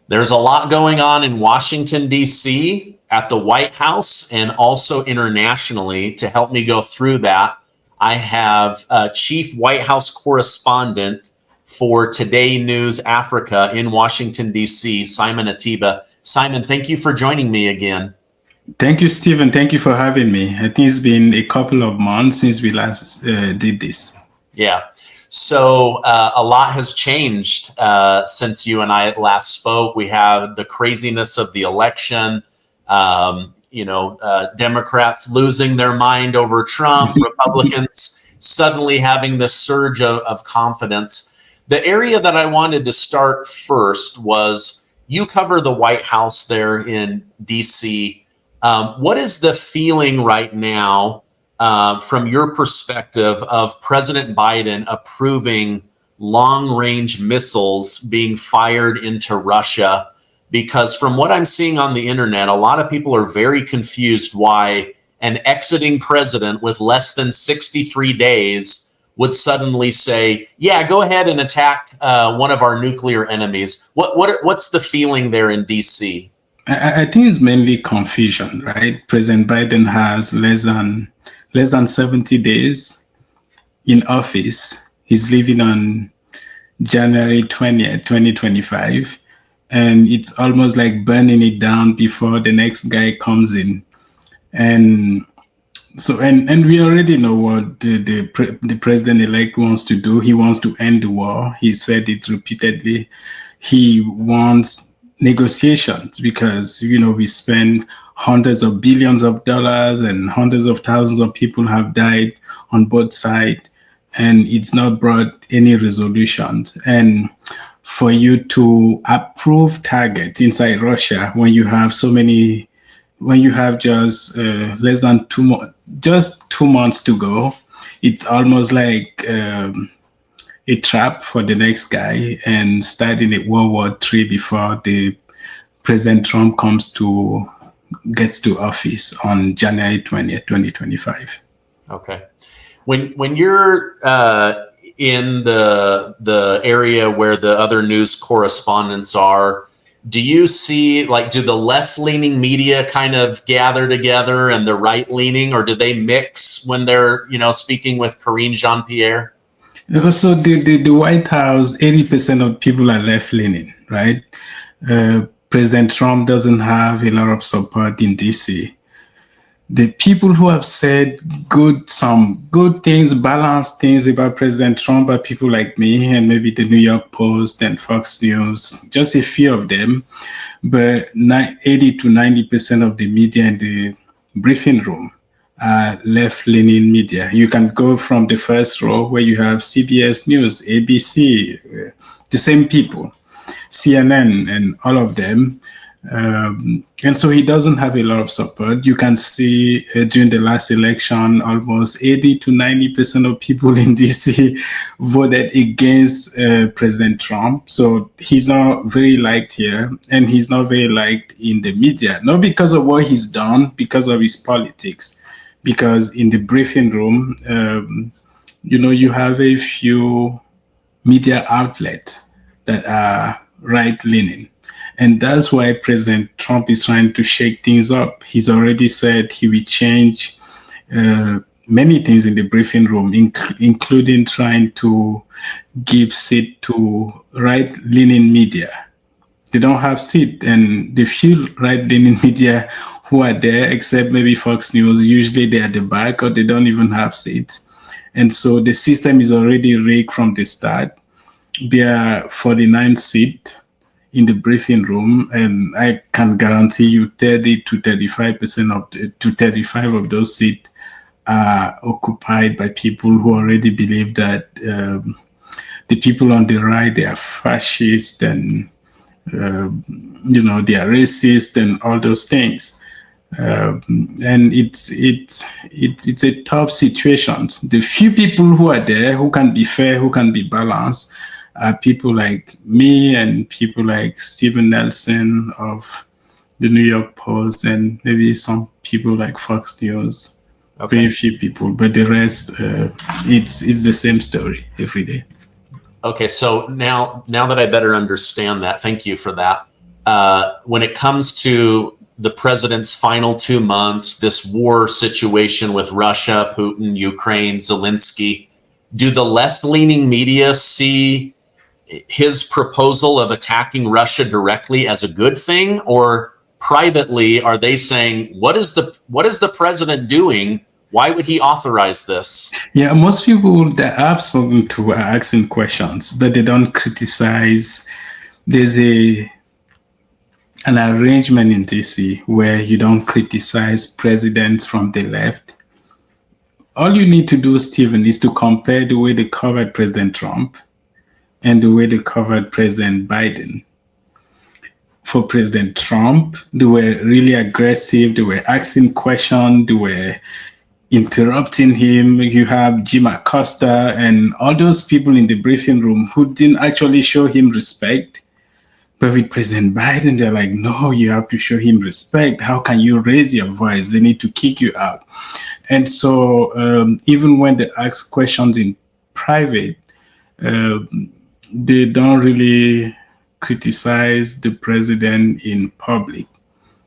There's a lot going on in Washington, D.C., at the White House, and also internationally. To help me go through that, I have Chief White House Correspondent for Today News Africa in Washington, D.C., Simon Atiba. Simon, thank you for joining me again. Thank you, Stephen. Thank you for having me. I think it's been a couple of months since we last did this. Yeah. So a lot has changed since you and I last spoke. We have the craziness of the election, Democrats losing their mind over Trump, Republicans suddenly having this surge of confidence. The area that I wanted to start first was you cover the White House there in D.C. What is the feeling right now from your perspective of President Biden approving long-range missiles being fired into Russia? Because from what I'm seeing on the internet, a lot of people are very confused why an exiting president with less than 63 days would suddenly say, yeah, go ahead and attack one of our nuclear enemies. What's the feeling there in D.C.? I think it's mainly confusion, right? President Biden has less than 70 days in office. He's leaving on January 20th, 2025. And it's almost like burning it down before the next guy comes in. And so, and we already know what the president-elect wants to do. He wants to end the war. He said it repeatedly. He wants negotiations because, we spend hundreds of billions of dollars and hundreds of thousands of people have died on both sides, and it's not brought any resolutions. And for you to approve targets inside Russia when you have just less than 2 months to go, it's almost like a trap for the next guy and starting a World War III before the President Trump gets to office on January 20th, 2025. Okay. When you're in the area where the other news correspondents are, do you see, do the left-leaning media kind of gather together and the right-leaning, or do they mix when they're, speaking with Karine Jean-Pierre? So the White House, 80% of people are left-leaning, right? President Trump doesn't have a lot of support in DC. The people who have said some good things, balanced things about President Trump are people like me and maybe the New York Post and Fox News, just a few of them. But 80 to 90% of the media in the briefing room are left-leaning media. You can go from the first row where you have CBS News, ABC, the same people, CNN, and all of them. And so he doesn't have a lot of support. You can see during the last election, almost 80 to 90% of people in DC voted against President Trump. So he's not very liked here, and he's not very liked in the media, not because of what he's done, because of his politics. Because in the briefing room, you have a few media outlets that are right-leaning. And that's why President Trump is trying to shake things up. He's already said he will change many things in the briefing room, including trying to give seat to right-leaning media. They don't have seat, and the few right-leaning media who are there, except maybe Fox News, usually they're at the back or they don't even have seats. And so the system is already rigged from the start. There are 49 seats in the briefing room, and I can guarantee you 30 to 35% of those seats are occupied by people who already believe that the people on the right, they are fascist and they are racist and all those things. And it's a tough situation. The few people who are there who can be fair, who can be balanced, are people like me and people like Stephen Nelson of the New York Post, and maybe some people like Fox News. Okay. Very few people, but the rest, it's the same story every day. Okay, so now that I better understand that, thank you for that. when it comes to the president's final 2 months, this war situation with Russia, Putin, Ukraine, Zelensky, do the left-leaning media see his proposal of attacking Russia directly as a good thing, or privately are they saying, what is the president doing? Why would he authorize this? Yeah, most people that I've spoken to are asking questions, but they don't criticize. There's an arrangement in DC where you don't criticize presidents from the left. All you need to do, Stephen, is to compare the way they covered President Trump and the way they covered President Biden. For President Trump, they were really aggressive. They were asking questions. They were interrupting him. You have Jim Acosta and all those people in the briefing room who didn't actually show him respect. But with President Biden, they're like, no, you have to show him respect. How can you raise your voice? They need to kick you out. And so even when they ask questions in private, they don't really criticize the president in public.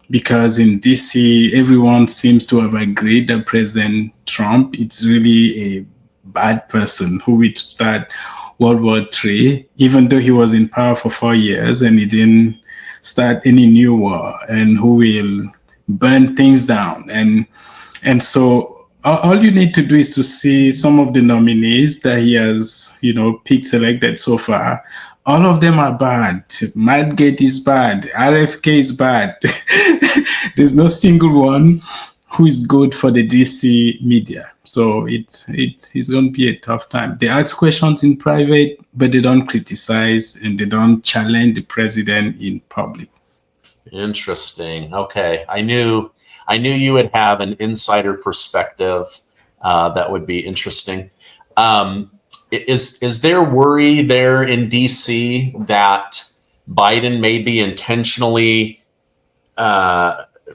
Because in DC, everyone seems to have agreed that President Trump is really a bad person who would start World War III, even though he was in power for 4 years and he didn't start any new war, and who will burn things down. And so all you need to do is to see some of the nominees that he has, picked, selected so far. All of them are bad. Matt Gaetz is bad. RFK is bad. There's no single one who is good for the DC media. So it's going to be a tough time. They ask questions in private, but they don't criticize and they don't challenge the president in public. Interesting. Okay. I knew you would have an insider perspective that would be interesting. Is there worry there in DC that Biden may be intentionally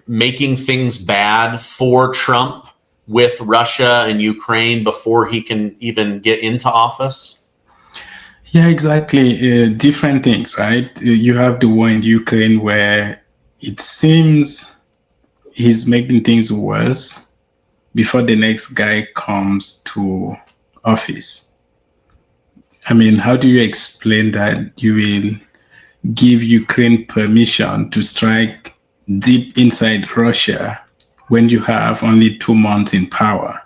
making things bad for Trump with Russia and Ukraine before he can even get into office? Yeah, exactly. Different things, right? You have the war in Ukraine where it seems he's making things worse before the next guy comes to office. I mean, how do you explain that you will give Ukraine permission to strike deep inside Russia when you have only 2 months in power?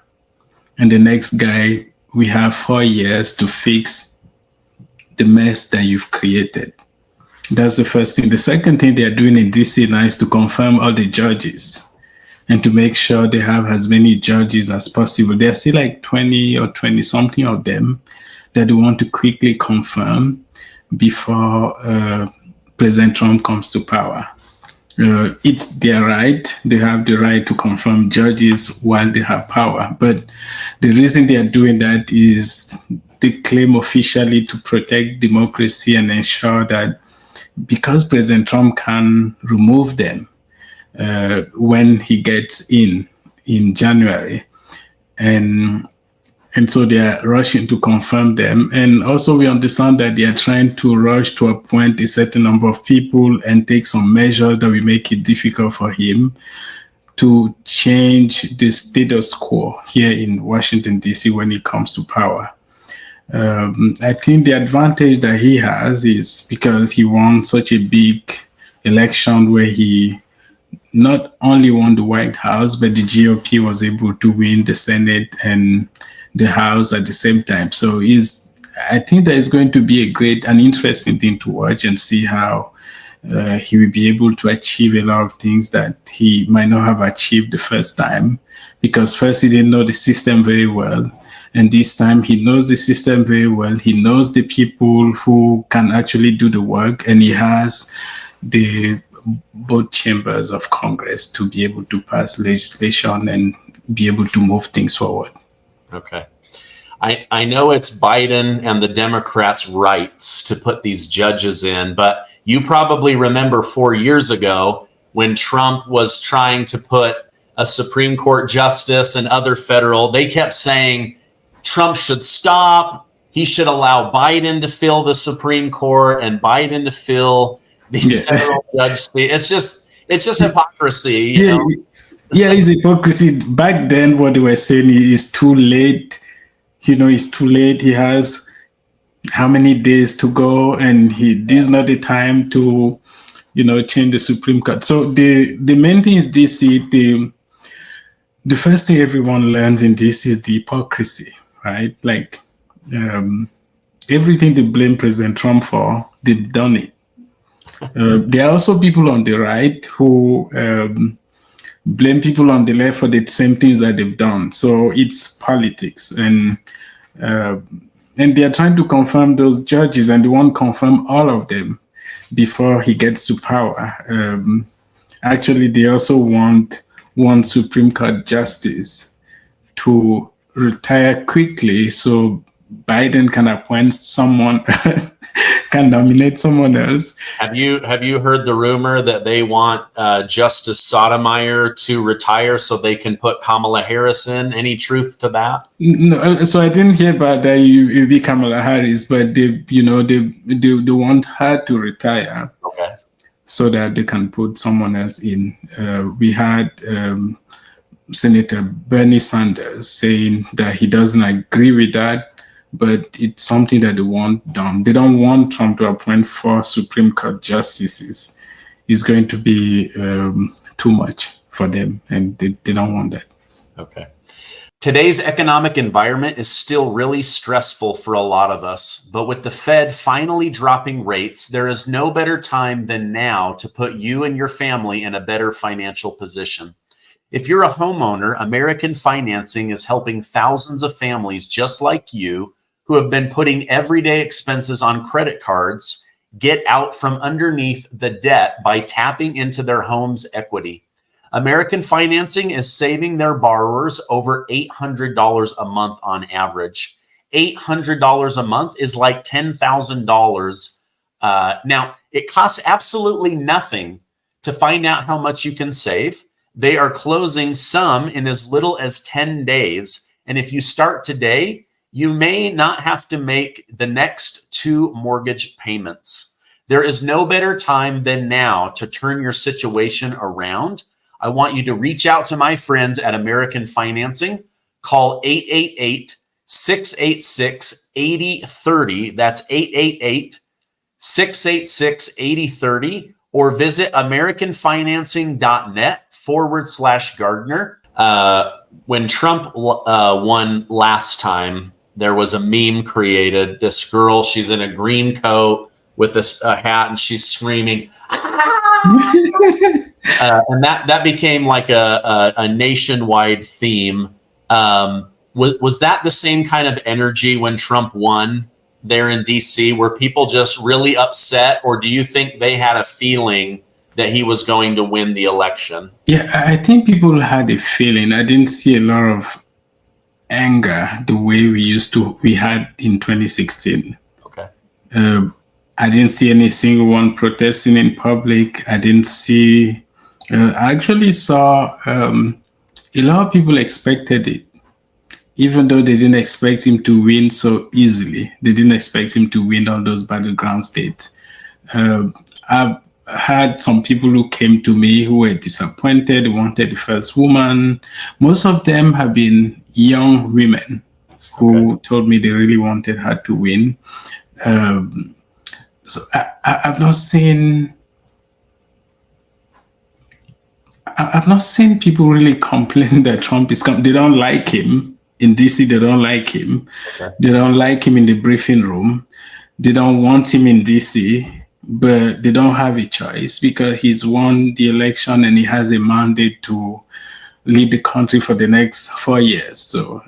And the next guy, we have 4 years to fix the mess that you've created. That's the first thing. The second thing they're doing in DC now is to confirm all the judges and to make sure they have as many judges as possible. There are still like 20 or 20 something of them that they want to quickly confirm before President Trump comes to power. It's their right. They have the right to confirm judges while they have power. But the reason they are doing that is they claim officially to protect democracy and ensure that because President Trump can remove them when he gets in January. And so they are rushing to confirm them. And also we understand that they are trying to rush to appoint a certain number of people and take some measures that will make it difficult for him to change the status quo here in Washington, D.C. when it comes to power. I think the advantage that he has is because he won such a big election where he not only won the White House, but the GOP was able to win the Senate and the House at the same time. So I think that is going to be a great and interesting thing to watch and see how he will be able to achieve a lot of things that he might not have achieved the first time, because first he didn't know the system very well. And this time he knows the system very well. He knows the people who can actually do the work, and he has both chambers of Congress to be able to pass legislation and be able to move things forward. Okay. I know it's Biden and the Democrats' rights to put these judges in, but you probably remember 4 years ago when Trump was trying to put a Supreme Court justice and other federal, they kept saying Trump should stop. He should allow Biden to fill the Supreme Court and Biden to fill These federal judges, it's just hypocrisy. You know? Yeah, it's hypocrisy. Back then, what they were saying is too late. It's too late. He has how many days to go, and this is not the time to, change the Supreme Court. So the main thing is DC. The first thing everyone learns in this is the hypocrisy, right? Like everything they blame President Trump for, they've done it. There are also people on the right who blame people on the left for the same things that they've done. So it's politics, and they are trying to confirm those judges, and they won't confirm all of them before he gets to power. Actually, they also want one Supreme Court justice to retire quickly so Biden can appoint someone else, can nominate someone else. Have you heard the rumor that they want Justice Sotomayor to retire so they can put Kamala Harris in? Any truth to that? No, so I didn't hear about that. You be Kamala Harris, but they want her to retire. Okay. So that they can put someone else in. We had Senator Bernie Sanders saying that he doesn't agree with that, but it's something that they want done. They don't want Trump to appoint 4 Supreme Court justices. It's going to be too much for them, and they don't want that. Okay. Today's economic environment is still really stressful for a lot of us, but with the Fed finally dropping rates, there is no better time than now to put you and your family in a better financial position. If you're a homeowner, American Financing is helping thousands of families just like you who have been putting everyday expenses on credit cards get out from underneath the debt by tapping into their home's equity. American Financing is saving their borrowers over $800 a month on average. $800 a month is like $10,000. Now, it costs absolutely nothing to find out how much you can save. They are closing some in as little as 10 days. And if you start today, you may not have to make the next 2 mortgage payments. There is no better time than now to turn your situation around. I want you to reach out to my friends at American Financing. Call 888-686-8030. That's 888-686-8030. Or visit americanfinancing.net/Gardner. When Trump won last time, there was a meme created. This girl, she's in a green coat with a hat, and she's screaming. And that became like a nationwide theme. Was that the same kind of energy when Trump won there in DC? Were people just really upset, or do you think they had a feeling that he was going to win the election? Yeah, I think people had a feeling. I didn't see a lot of anger the way we had in 2016. Okay. I didn't see any single one protesting in public. I didn't see. I actually saw a lot of people expected it, even though they didn't expect him to win so easily. They didn't expect him to win all those battleground states. I've had some people who came to me who were disappointed, wanted the first woman. Most of them have been young women who told me they really wanted her to win. So I've not seen people really complain that Trump is coming. They don't like him. In DC, they don't like him. Okay. They don't like him in the briefing room. They don't want him in DC, but they don't have a choice because he's won the election and he has a mandate to lead the country for the next 4 years. So,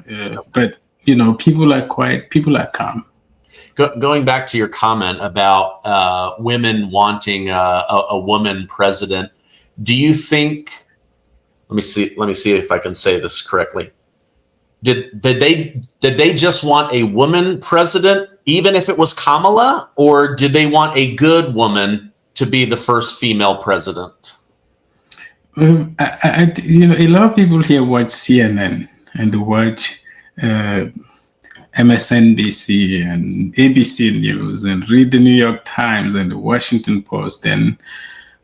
but people are quiet. People are calm. Going back to your comment about women wanting a woman president, do you think? Let me see if I can say this correctly. Did they just want a woman president, even if it was Kamala, or did they want a good woman to be the first female president? A lot of people here watch CNN and they watch MSNBC and ABC News and read the New York Times and the Washington Post and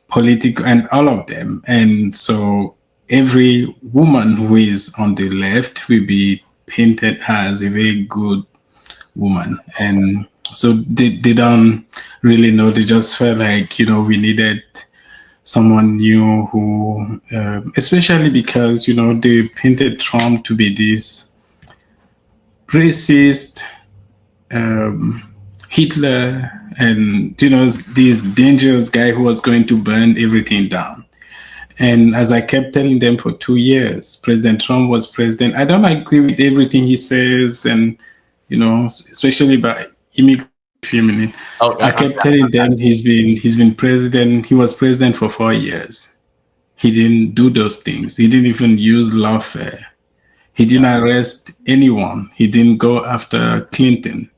Politico and all of them. And so every woman who is on the left will be painted as a very good woman. And so they don't really know. They just felt like, we needed someone new who, especially because, they painted Trump to be this racist, Hitler, and, this dangerous guy who was going to burn everything down. And as I kept telling them for 2 years, President Trump was president. I don't agree with everything he says, and, especially about immigrant feminine. I kept telling them he's been president. He was president for 4 years. He didn't do those things. He didn't even use lawfare. He didn't arrest anyone. He didn't go after Clinton.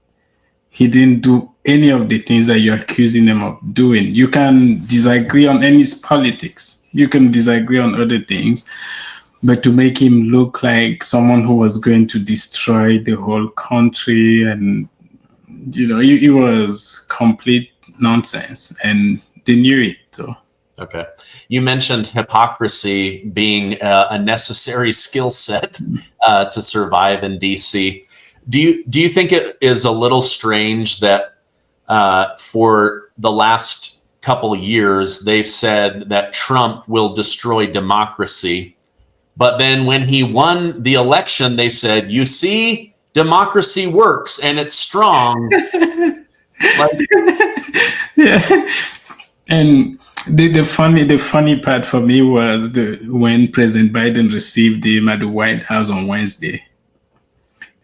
He didn't do any of the things that you're accusing him of doing. You can disagree on any politics. You can disagree on other things. But to make him look like someone who was going to destroy the whole country, and, it was complete nonsense. And they knew it. So. Okay. You mentioned hypocrisy being a necessary skill set to survive in DC. Do you think it is a little strange that for the last couple of years they've said that Trump will destroy democracy, but then when he won the election, they said, "You see, democracy works and it's strong." Yeah, and. The funny part for me was when President Biden received him at the White House on Wednesday.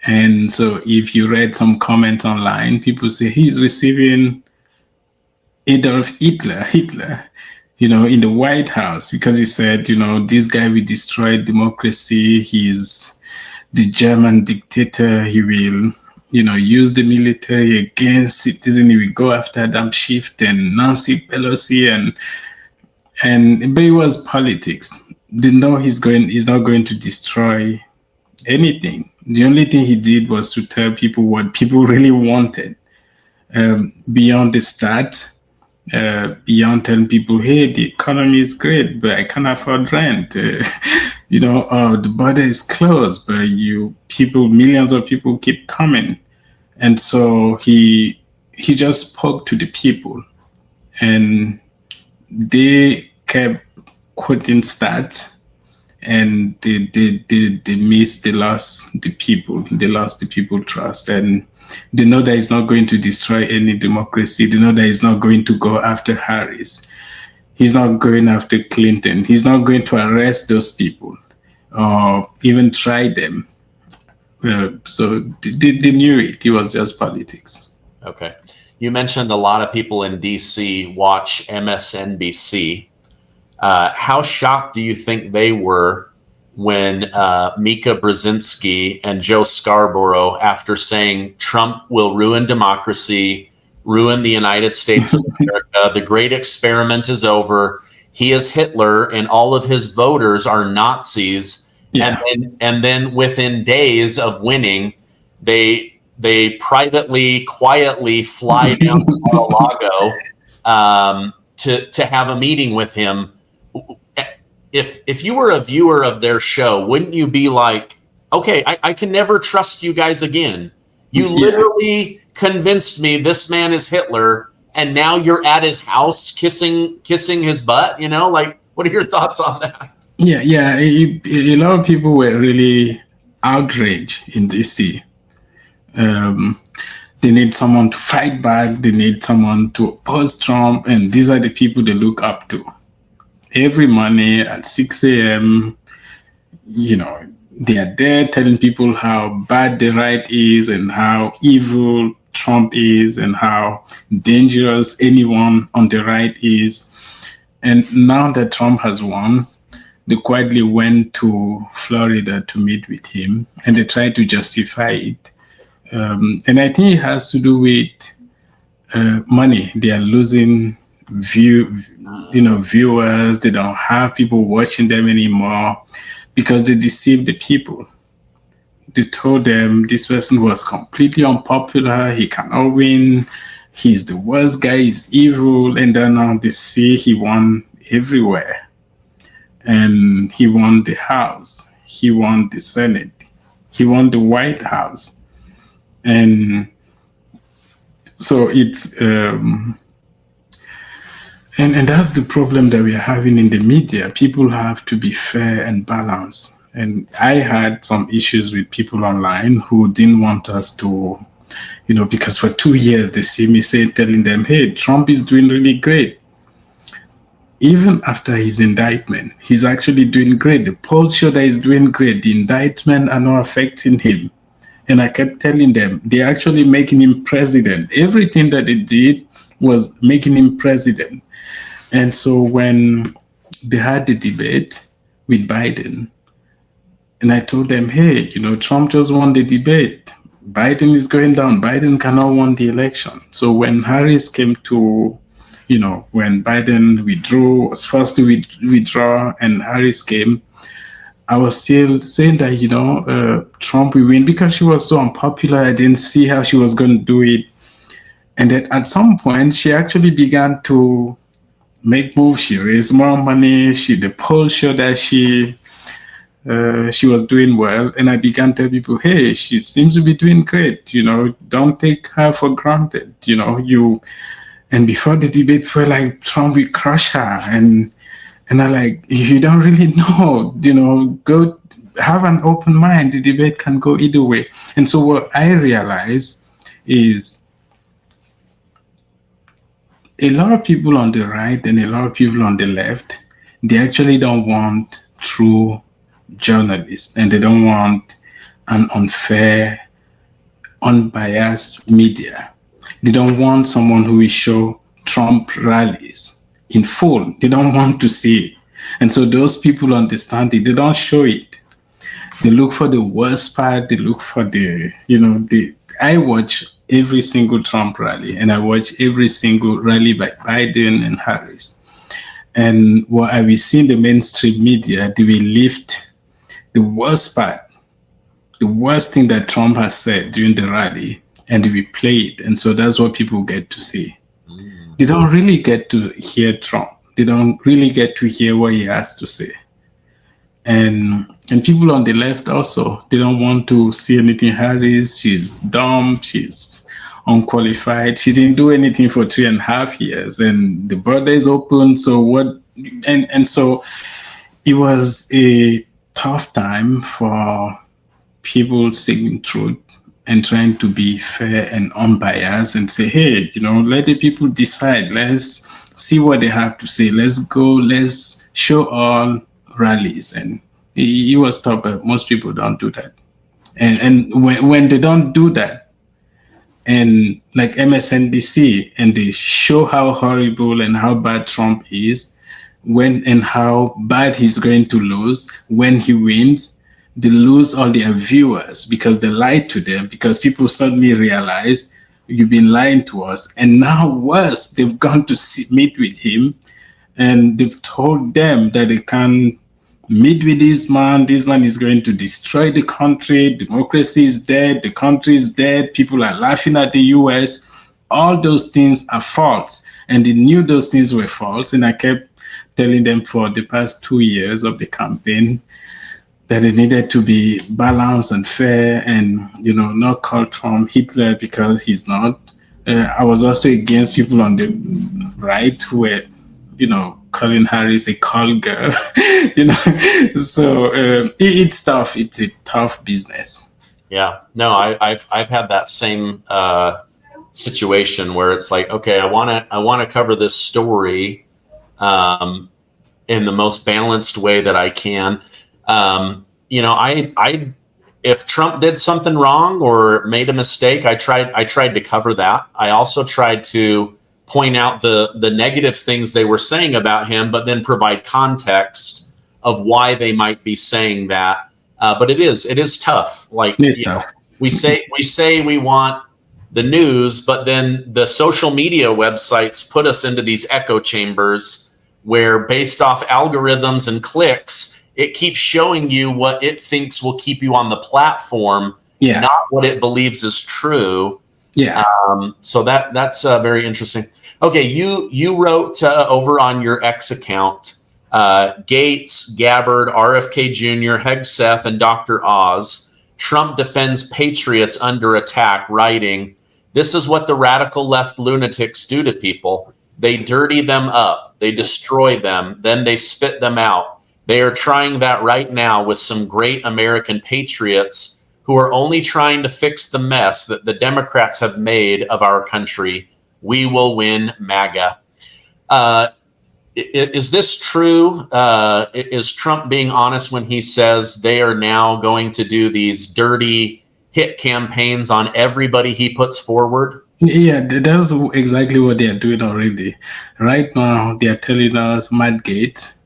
And so if you read some comments online, people say he's receiving Adolf Hitler, in the White House, because he said, this guy will destroy democracy. He's the German dictator. He will, use the military against citizens. He will go after Adam Schiff and Nancy Pelosi, but it was politics. They know he's not going to destroy anything. The only thing he did was to tell people what people really wanted. Beyond the stat, beyond telling people, hey, the economy is great, but I can't afford rent. The border is closed, but millions of people keep coming. And so he just spoke to the people, and they kept quoting stats, and they missed, they lost the people trust, and they know that he's not going to destroy any democracy. They know that he's not going to go after Harris. He's not going after Clinton. He's not going to arrest those people or even try them. So they knew it. It was just politics. Okay. You mentioned a lot of people in DC watch MSNBC. How shocked do you think they were when Mika Brzezinski and Joe Scarborough, after saying Trump will ruin democracy, ruin the United States of America, the great experiment is over, he is Hitler, and all of his voters are Nazis. Yeah. And then within days of winning, they privately, quietly fly down to Mar-a-Lago to have a meeting with him. If you were a viewer of their show, wouldn't you be like, okay, I can never trust you guys again. You literally convinced me this man is Hitler, and now you're at his house kissing his butt. What are your thoughts on that? Yeah. A lot of people were really outraged in DC. They need someone to fight back. They need someone to oppose Trump, and these are the people they look up to. Every morning at 6 a.m., they are there telling people how bad the right is and how evil Trump is and how dangerous anyone on the right is. And now that Trump has won, they quietly went to Florida to meet with him, and they tried to justify it. And I think it has to do with money. They are losing viewers. They don't have people watching them anymore because they deceive the people. they told them this person was completely unpopular, he cannot win, he's the worst guy, he's evil, and then now they see he won everywhere. And he won the House, he won the Senate, he won the White House. And so it's and that's the problem that we are having in the media. People have to be fair and balanced. And I had some issues with people online who didn't want us to, because for 2 years they see me telling them, hey, Trump is doing really great. Even after his indictment, he's actually doing great. The polls show that he's doing great. The indictment are not affecting him. And I kept telling them, they're actually making him president. Everything that they did was making him president. And so when they had the debate with Biden, and I told them, hey, Trump just won the debate. Biden is going down. Biden cannot win the election. So when Harris came to, when Biden was forced to withdraw and Harris came, I was still saying that, Trump will win because she was so unpopular. I didn't see how she was going to do it. And then at some point, she actually began to make moves. She raised more money. The polls showed that she was doing well. And I began to tell people, hey, she seems to be doing great. Don't take her for granted. And before the debate, people were like, Trump will crush her. And I like, you don't really know, go have an open mind. The debate can go either way. And so what I realized is a lot of people on the right and a lot of people on the left, they actually don't want true journalists, and they don't want an unfair, unbiased media. They don't want someone who will show Trump rallies in full. They don't want to see it. And so those people understand it. They don't show it. They look for the worst part. They look for I watch every single Trump rally, and I watch every single rally by Biden and Harris. And what I will see in the mainstream media, they will lift the worst part, the worst thing that Trump has said during the rally, and they will play it. And so that's what people get to see. They don't really get to hear Trump. They don't really get to hear what he has to say. And people on the left also, they don't want to see anything Harris. She's dumb. She's unqualified. She didn't do anything for 3.5 years, and the border is open. So what? And so it was a tough time for people seeking truth and trying to be fair and unbiased and say, hey, let the people decide. Let's see what they have to say. Let's go. Let's show all rallies. And it was tough, but most people don't do that. And when they don't do that, and like MSNBC, and they show how horrible and how bad Trump is, and how bad he's going to lose when he wins, they lose all their viewers because they lied to them, because people suddenly realize you've been lying to us. And now worse, they've gone to meet with him, and they've told them that they can meet with this man. This man is going to destroy the country. Democracy is dead. The country is dead. People are laughing at the US. All those things are false. And they knew those things were false. And I kept telling them for the past 2 years of the campaign that it needed to be balanced and fair, and not call Trump Hitler, because he's not. I was also against people on the right who were, calling Harris a call girl. So it's tough. It's a tough business. Yeah, no, I've had that same situation where it's like, okay, I want to cover this story in the most balanced way that I can. If Trump did something wrong or made a mistake, I tried to cover that. I also tried to point out the negative things they were saying about him, but then provide context of why they might be saying that. But it is tough. Like, tough. We say we want the news, but then the social media websites put us into these echo chambers where, based off algorithms and clicks, it keeps showing you what it thinks will keep you on the platform, not what it believes is true. So that's very interesting. Okay, you wrote over on your X account, Gaetz, Gabbard, RFK Jr., Hegseth, and Dr. Oz. Trump defends patriots under attack, writing, "This is what the radical left lunatics do to people. They dirty them up, they destroy them, then they spit them out. They are trying that right now with some great American patriots who are only trying to fix the mess that the Democrats have made of our country. We will win, MAGA." Is this true? Is Trump being honest when he says they are now going to do these dirty hit campaigns on everybody he puts forward? Yeah, that's exactly what they are doing already. Right now, they are telling us Matt Gaetz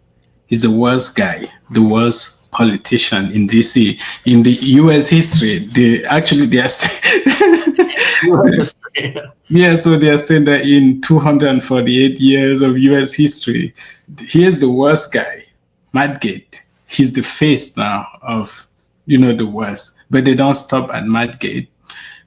is the worst guy, the worst politician in DC. In the U.S. history, they are so they are saying that in 248 years of U.S. history, here's the worst guy, Matt Gaetz. He's the face now of, the worst. But they don't stop at Matt Gaetz.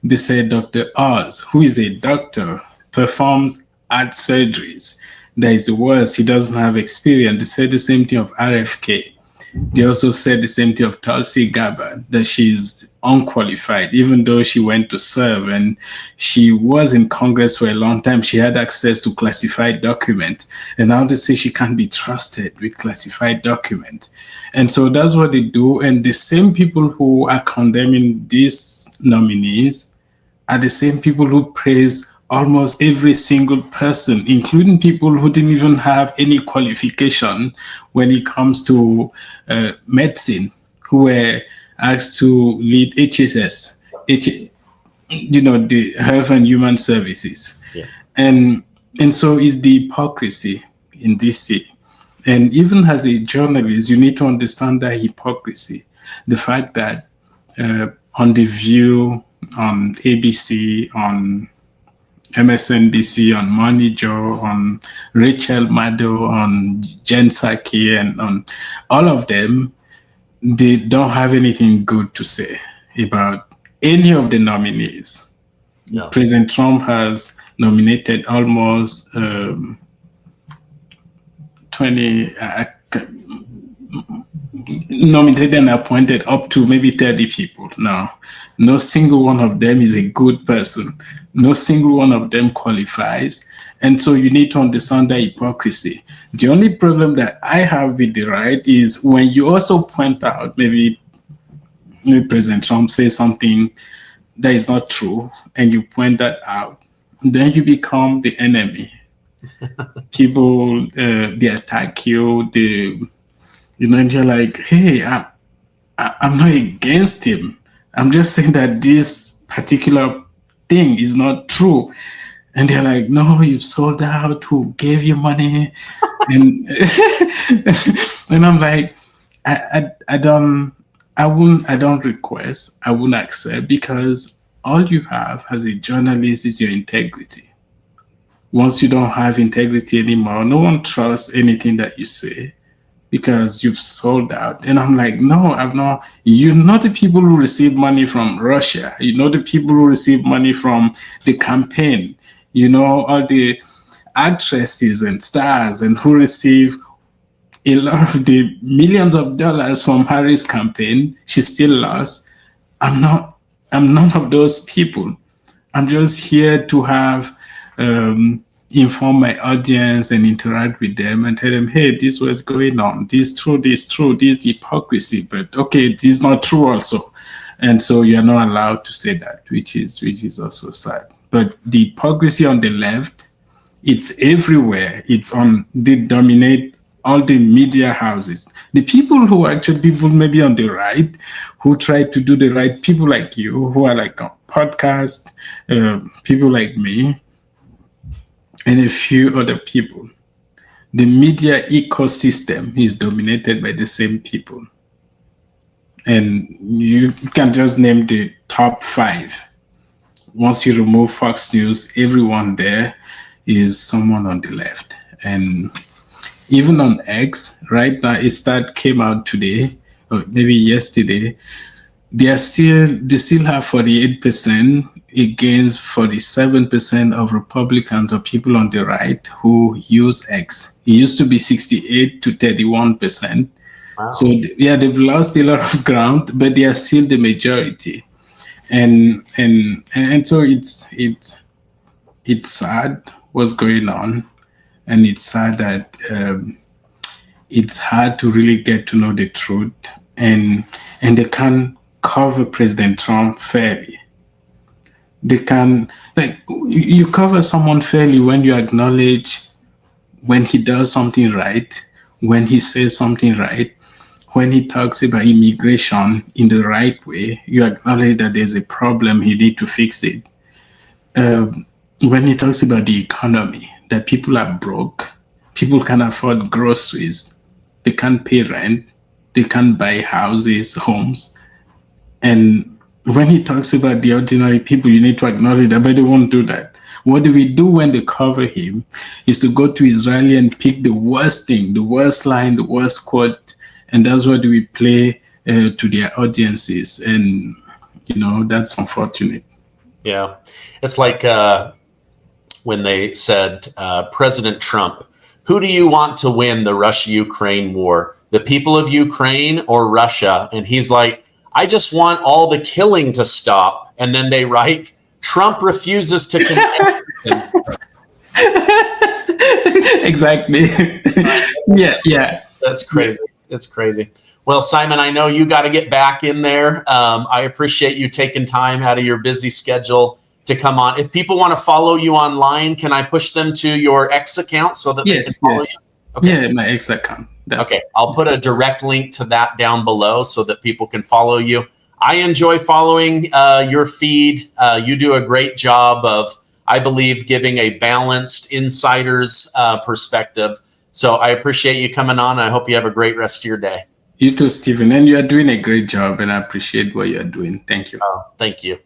They say Dr. Oz, who is a doctor, performs heart surgeries. That is the worst. He doesn't have experience. They said the same thing of RFK. They also said the same thing of Tulsi Gabbard, that she's unqualified, even though she went to serve and she was in Congress for a long time. She had access to classified documents. And now they say she can't be trusted with classified documents. And so that's what they do. And the same people who are condemning these nominees are the same people who praise almost every single person, including people who didn't even have any qualification when it comes to medicine, who were asked to lead HHS, the Health and Human Services. Yeah. And so it's the hypocrisy in DC. And even as a journalist, you need to understand that hypocrisy. The fact that on The View, on ABC, on MSNBC, on Money Joe, on Rachel Maddow, on Jen Psaki, and on all of them, they don't have anything good to say about any of the nominees. Yeah. President Trump has nominated almost 20, nominated and appointed up to maybe 30 people now. No single one of them is a good person. No single one of them qualifies. And so you need to understand that hypocrisy. The only problem that I have with the right is when you also point out, maybe President Trump says something that is not true, and you point that out, then you become the enemy. People, they attack you, and you're like, hey, I'm not against him. I'm just saying that this particular thing is not true. And they're like, no, you've sold out. Who gave you money? And and I'm like, I don't request. I wouldn't accept, because all you have as a journalist is your integrity. Once you don't have integrity anymore, no one trusts anything that you say, because you've sold out. And I'm like, no, I'm not. You know the people who receive money from Russia. You know the people who receive money from the campaign. You know all the actresses and stars and who receive a lot of the millions of dollars from Harris' campaign. She still lost. I'm none of those people. I'm just here to have inform my audience and interact with them and tell them, hey, this was going on. This true, this hypocrisy. But okay, this is not true also. And so you're not allowed to say that, which is also sad. But the hypocrisy on the left, it's everywhere. They dominate all the media houses. The people who actually, people maybe on the right, who try to do the right, people like you, who are like on podcast, people like me, and a few other people. The media ecosystem is dominated by the same people. And you can just name the top 5. Once you remove Fox News, everyone there is someone on the left. And even on X right now, a stat came out today, or maybe yesterday. They still have 48% against 47% of Republicans or people on the right who use X. It used to be 68 to 31%. Wow. So yeah, they've lost a lot of ground, but they are still the majority. And so it's sad what's going on, and it's sad that it's hard to really get to know the truth, and they can't cover President Trump fairly. They can, like, you cover someone fairly when you acknowledge when he does something right, when he says something right, when he talks about immigration in the right way, you acknowledge that there's a problem, you need to fix it. When he talks about the economy, that people are broke, people can't afford groceries, they can't pay rent, they can't buy houses, homes. And when he talks about the ordinary people, you need to acknowledge that, but they won't do that. What do we do when they cover him is to go to Israel and pick the worst thing, the worst line, the worst quote, and that's what we play to their audiences. And, that's unfortunate. Yeah. It's like when they said, President Trump, who do you want to win the Russia-Ukraine war? The people of Ukraine or Russia? And he's like, I just want all the killing to stop. And then they write, Trump refuses to convince him. Exactly. Yeah. That's crazy. It's crazy. Well, Simon, I know you got to get back in there. I appreciate you taking time out of your busy schedule to come on. If people want to follow you online, can I push them to your X account so that they can follow you? Okay. Yeah, my X account. Okay, I'll put a direct link to that down below so that people can follow you. I enjoy following your feed. You do a great job of, I believe, giving a balanced insider's perspective. So I appreciate you coming on. I hope you have a great rest of your day. You too, Stephen. And you are doing a great job, and I appreciate what you are doing. Thank you. Thank you.